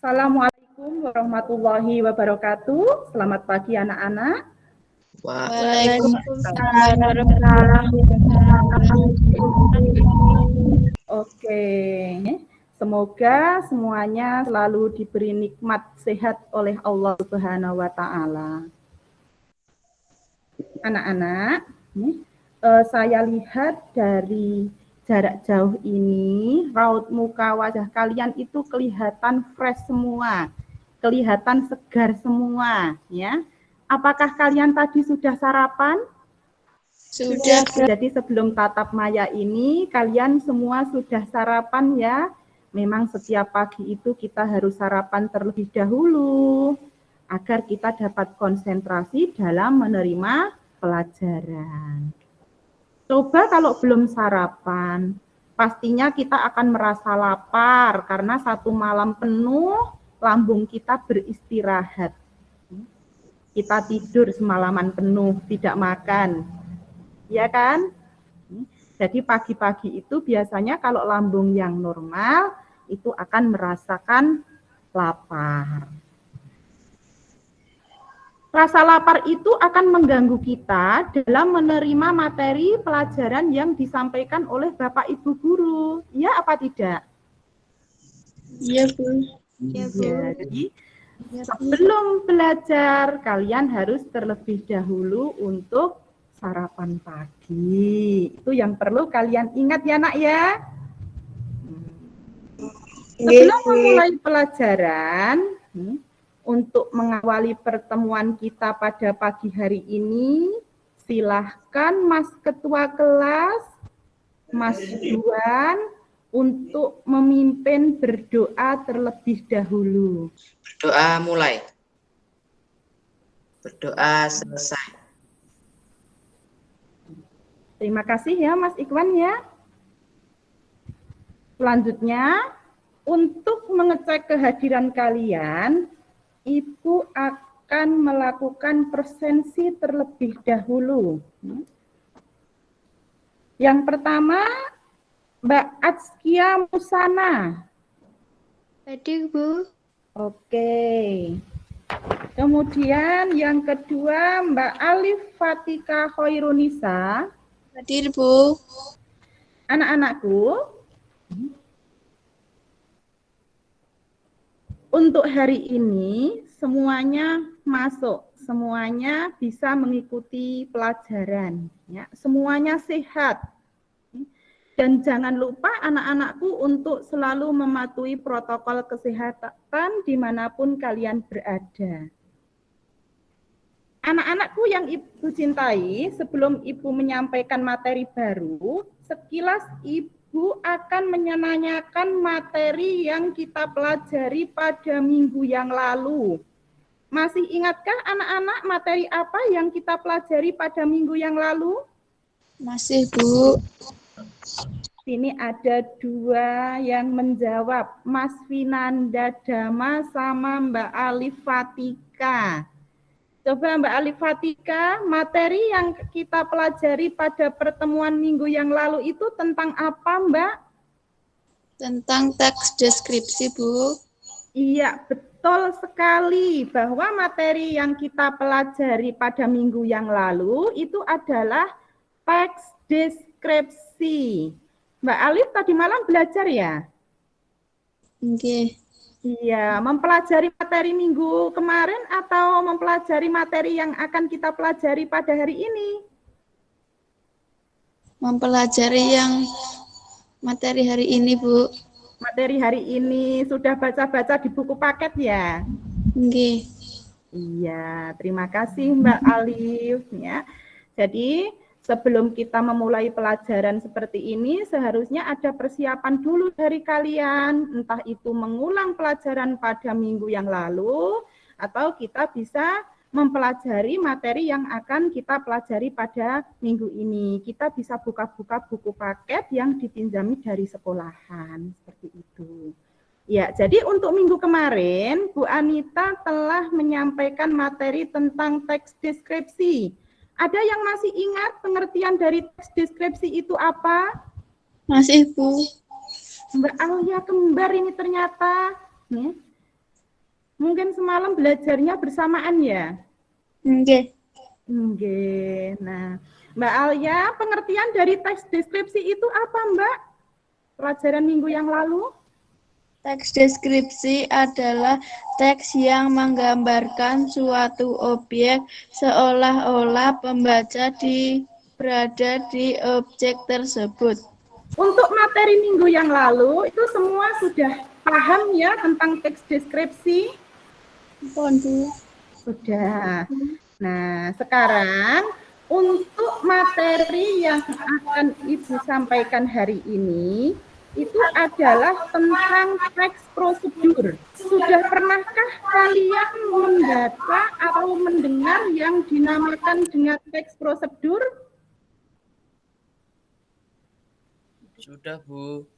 Assalamualaikum warahmatullahi wabarakatuh. Selamat pagi anak-anak. Waalaikumsalam warahmatullahi wabarakatuh. Oke, semoga semuanya selalu diberi nikmat sehat oleh Allah Subhanahu wa Ta'ala. Anak-anak, saya lihat dari jarak jauh ini, raut muka wajah kalian itu kelihatan fresh semua, kelihatan segar semua, ya. Apakah kalian tadi sudah sarapan? Sudah. Jadi sebelum tatap maya ini, kalian semua sudah sarapan ya. Memang setiap pagi itu kita harus sarapan terlebih dahulu, agar kita dapat konsentrasi dalam menerima pelajaran. Coba kalau belum sarapan, pastinya kita akan merasa lapar karena satu malam penuh lambung kita beristirahat. Kita tidur semalaman penuh, tidak makan. Ya kan? Jadi pagi-pagi itu biasanya kalau lambung yang normal itu akan merasakan lapar. Rasa lapar itu akan mengganggu kita dalam menerima materi pelajaran yang disampaikan oleh Bapak Ibu Guru. Ya apa tidak? Iya, Bu. Ya, jadi sebelum belajar, kalian harus terlebih dahulu untuk sarapan pagi. Itu yang perlu kalian ingat ya, Nak ya. Sebelum memulai pelajaran, untuk mengawali pertemuan kita pada pagi hari ini, silahkan Mas Ketua Kelas, Mas Juan, untuk memimpin berdoa terlebih dahulu. Berdoa mulai. Berdoa selesai. Terima kasih ya Mas Ikhwan ya. Selanjutnya, untuk mengecek kehadiran kalian, Ibu akan melakukan presensi terlebih dahulu. Yang pertama, Mbak Atskia Musana. Hadir, Bu. Oke. Kemudian yang kedua, Mbak Alif Fatika Khairunisa. Hadir, Bu. Anak-anakku, untuk hari ini semuanya masuk, semuanya bisa mengikuti pelajaran, ya. Semuanya sehat. Dan jangan lupa anak-anakku untuk selalu mematuhi protokol kesehatan dimanapun kalian berada. Anak-anakku yang Ibu cintai, sebelum Ibu menyampaikan materi baru, sekilas Ibu akan menanyakan materi yang kita pelajari pada minggu yang lalu. Masih ingatkah anak-anak materi apa yang kita pelajari pada minggu yang lalu? Masih, Bu. Sini ada dua yang menjawab, Mas Vinanda Dama sama Mbak Alif Fatika. Coba Mbak Alif Fatika, materi yang kita pelajari pada pertemuan minggu yang lalu itu tentang apa, Mbak? Tentang teks deskripsi, Bu. Iya, betul sekali bahwa materi yang kita pelajari pada minggu yang lalu itu adalah teks deskripsi. Mbak Alif tadi malam belajar ya? Oke. Iya, mempelajari materi minggu kemarin atau mempelajari materi yang akan kita pelajari pada hari ini? Mempelajari yang materi hari ini, Bu. Materi hari ini sudah baca-baca di buku paket ya? Oke. Iya, terima kasih Mbak Alif ya. Jadi sebelum kita memulai pelajaran seperti ini, seharusnya ada persiapan dulu dari kalian, entah itu mengulang pelajaran pada minggu yang lalu, atau kita bisa mempelajari materi yang akan kita pelajari pada minggu ini. Kita bisa buka-buka buku paket yang dipinjami dari sekolahan, seperti itu. Ya, jadi untuk minggu kemarin, Bu Anita telah menyampaikan materi tentang teks deskripsi. Ada yang masih ingat pengertian dari teks deskripsi itu apa? Masih, Bu. Mbak Alia kembar ini ternyata. Mungkin semalam belajarnya bersamaan ya? Oke. Oke. Nah, Mbak Alia, pengertian dari teks deskripsi itu apa, Mbak? Pelajaran minggu yang lalu? Teks deskripsi adalah teks yang menggambarkan suatu objek seolah-olah pembaca berada di objek tersebut. Untuk materi minggu yang lalu, itu semua sudah paham ya tentang teks deskripsi? Sudah. Nah, sekarang untuk materi yang akan Ibu sampaikan hari ini, itu adalah tentang teks prosedur. Sudah pernahkah kalian membaca atau mendengar yang dinamakan dengan teks prosedur? Sudah, Bu.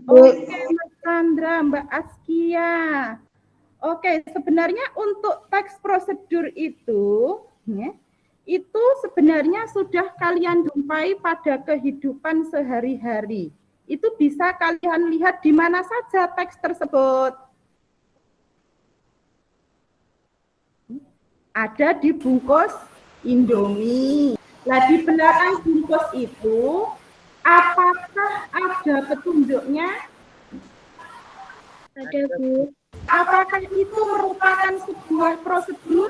Oke, Mas Chandra, Mbak Askia. Oke, sebenarnya untuk teks prosedur itu, ya, itu sebenarnya sudah kalian jumpai pada kehidupan sehari-hari. Itu bisa kalian lihat di mana saja teks tersebut. Ada di bungkus Indomie. Nah, di belakang bungkus itu, apakah ada petunjuknya? Ada, Bu. Apakah itu merupakan sebuah prosedur?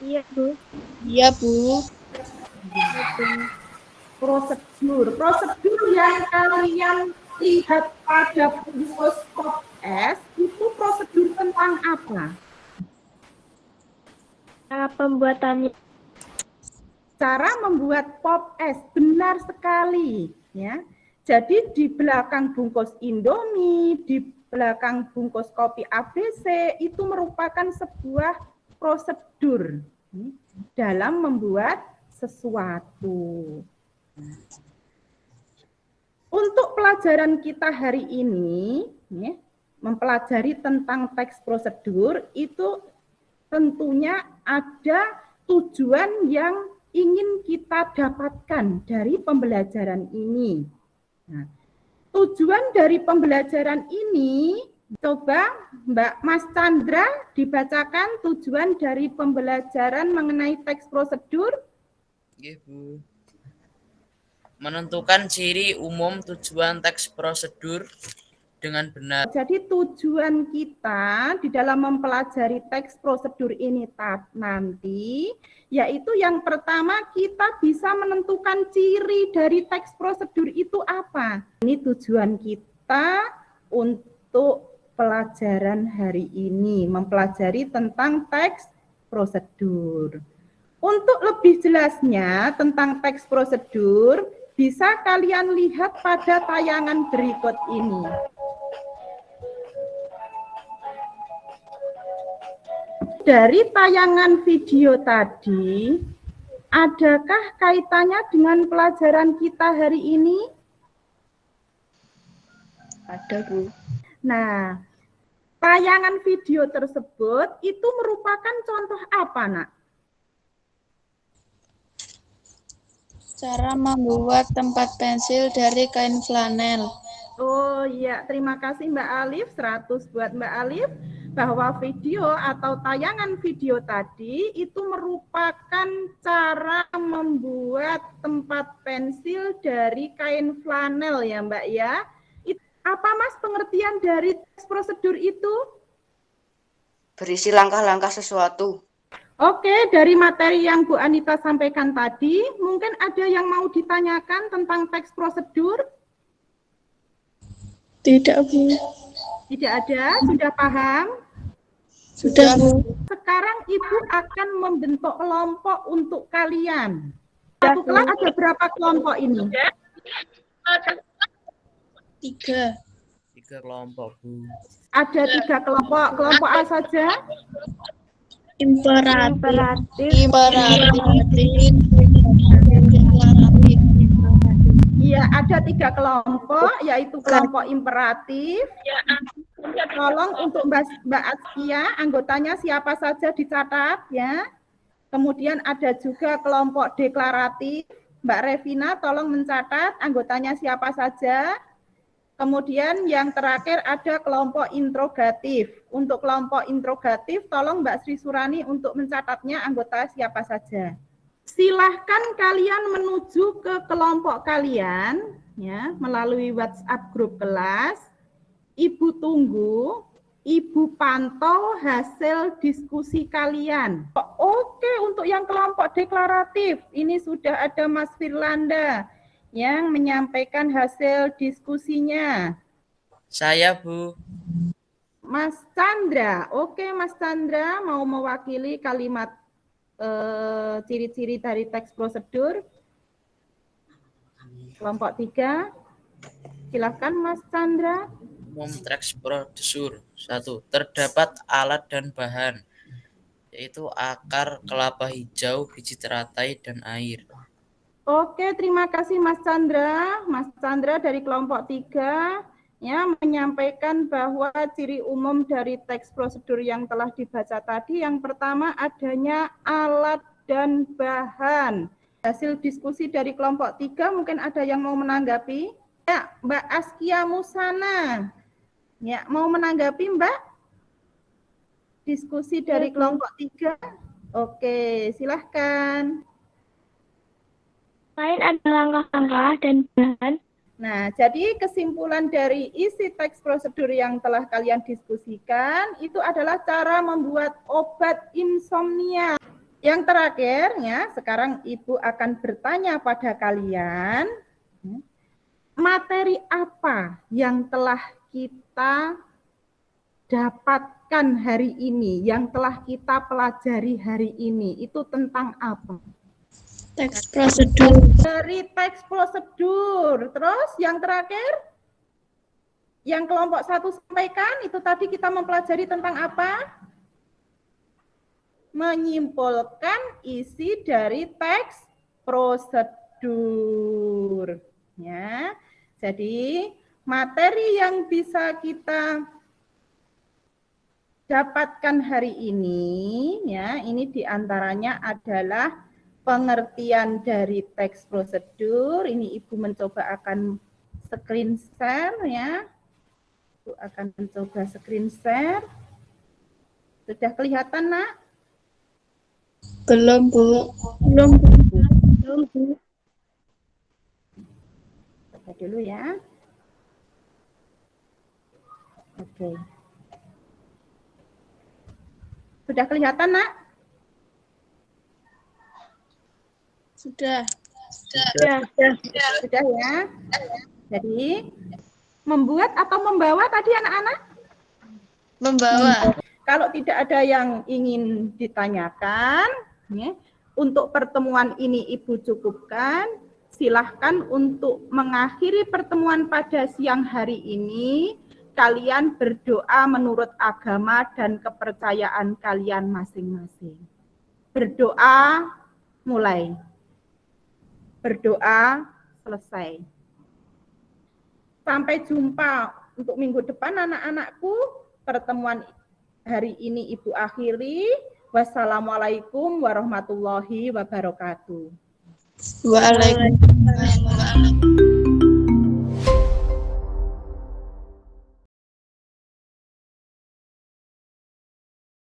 Iya, Bu. Iya, Bu. Prosedur yang kalian lihat pada bungkus pop es itu prosedur tentang apa? Pembuatannya. Cara membuat pop es, benar sekali, ya. Jadi di belakang bungkus Indomie, di belakang bungkus kopi ABC itu merupakan sebuah prosedur dalam membuat sesuatu. Untuk pelajaran kita hari ini, ya, mempelajari tentang teks prosedur itu tentunya ada tujuan yang ingin kita dapatkan dari pembelajaran ini. Nah, tujuan dari pembelajaran ini, coba Mbak Mas Chandra dibacakan tujuan dari pembelajaran mengenai teks prosedur. Oke, Bu. Menentukan ciri umum tujuan teks prosedur dengan benar. Jadi tujuan kita di dalam mempelajari teks prosedur ini nanti, yaitu yang pertama kita bisa menentukan ciri dari teks prosedur itu apa. Ini tujuan kita untuk pelajaran hari ini, mempelajari tentang teks prosedur. Untuk lebih jelasnya tentang teks prosedur, bisa kalian lihat pada tayangan berikut ini. Dari tayangan video tadi, adakah kaitannya dengan pelajaran kita hari ini? Ada, Bu. Nah, tayangan video tersebut itu merupakan contoh apa, Nak? Cara membuat tempat pensil dari kain flanel. Oh iya, terima kasih Mbak Alif, 100 buat Mbak Alif, bahwa video atau tayangan video tadi itu merupakan cara membuat tempat pensil dari kain flanel ya Mbak ya. Apa Mas pengertian dari prosedur itu? Berisi langkah-langkah sesuatu. Oke, dari materi yang Bu Anita sampaikan tadi, mungkin ada yang mau ditanyakan tentang teks prosedur? Tidak, Bu. Tidak ada, sudah paham? Sudah, Bu. Sekarang Ibu akan membentuk kelompok untuk kalian. Satu kelas ada berapa kelompok ini? 3. 3 kelompok, Bu. Ada 3 kelompok. Kelompok A saja? Imperatif. Iya, ada 3 kelompok, yaitu kelompok imperatif. Tolong untuk Mbak Askia, anggotanya siapa saja dicatat ya. Kemudian ada juga kelompok deklaratif. Mbak Revina, tolong mencatat anggotanya siapa saja. Kemudian yang terakhir ada kelompok interrogatif. Untuk kelompok interrogatif, tolong Mbak Sri Surani untuk mencatatnya anggota siapa saja. Silahkan kalian menuju ke kelompok kalian ya melalui WhatsApp grup kelas. Ibu tunggu, Ibu pantau hasil diskusi kalian. Oke, untuk yang kelompok deklaratif, ini sudah ada Mas Firlanda yang menyampaikan hasil diskusinya. Saya, Bu. Mas Chandra, oke Mas Chandra mau mewakili kalimat ciri-ciri dari teks prosedur. Kelompok 3, silakan Mas Chandra. Umum teks prosedur. 1. Terdapat alat dan bahan, yaitu akar kelapa hijau, biji teratai, dan air. Oke, terima kasih Mas Chandra. Mas Chandra dari kelompok 3 ya menyampaikan bahwa ciri umum dari teks prosedur yang telah dibaca tadi yang pertama adanya alat dan bahan. Hasil diskusi dari kelompok 3 mungkin ada yang mau menanggapi? Ya, Mbak Askia Musana. Ya, mau menanggapi Mbak? Diskusi dari kelompok 3. Oke, silahkan. Lain ada langkah-langkah dan bahan. Nah, jadi kesimpulan dari isi teks prosedur yang telah kalian diskusikan itu adalah cara membuat obat insomnia. Yang terakhir, ya, sekarang Ibu akan bertanya pada kalian, materi apa yang telah kita dapatkan hari ini, yang telah kita pelajari hari ini, itu tentang apa? Teks prosedur. Dari teks prosedur. Terus yang terakhir, yang kelompok 1 sampaikan, itu tadi kita mempelajari tentang apa? Menyimpulkan isi dari teks prosedur. Ya. Jadi, materi yang bisa kita dapatkan hari ini, ya, ini diantaranya adalah pengertian dari teks prosedur. Ini Ibu mencoba akan screen share ya. Ibu akan mencoba screen share. Sudah kelihatan, Nak? Belum, Bu. Belum, Bu. Coba dulu ya. Oke. Sudah kelihatan, Nak? Sudah. Sudah ya. Jadi, membuat atau membawa tadi anak-anak? Membawa. Kalau tidak ada yang ingin ditanyakan, ya, untuk pertemuan ini Ibu cukupkan. Silahkan untuk mengakhiri pertemuan pada siang hari ini. Kalian berdoa menurut agama dan kepercayaan kalian masing-masing. Berdoa mulai. Berdoa selesai. Sampai jumpa untuk minggu depan anak-anakku. Pertemuan hari ini Ibu akhiri. Wassalamualaikum warahmatullahi wabarakatuh. Waalaikumsalam.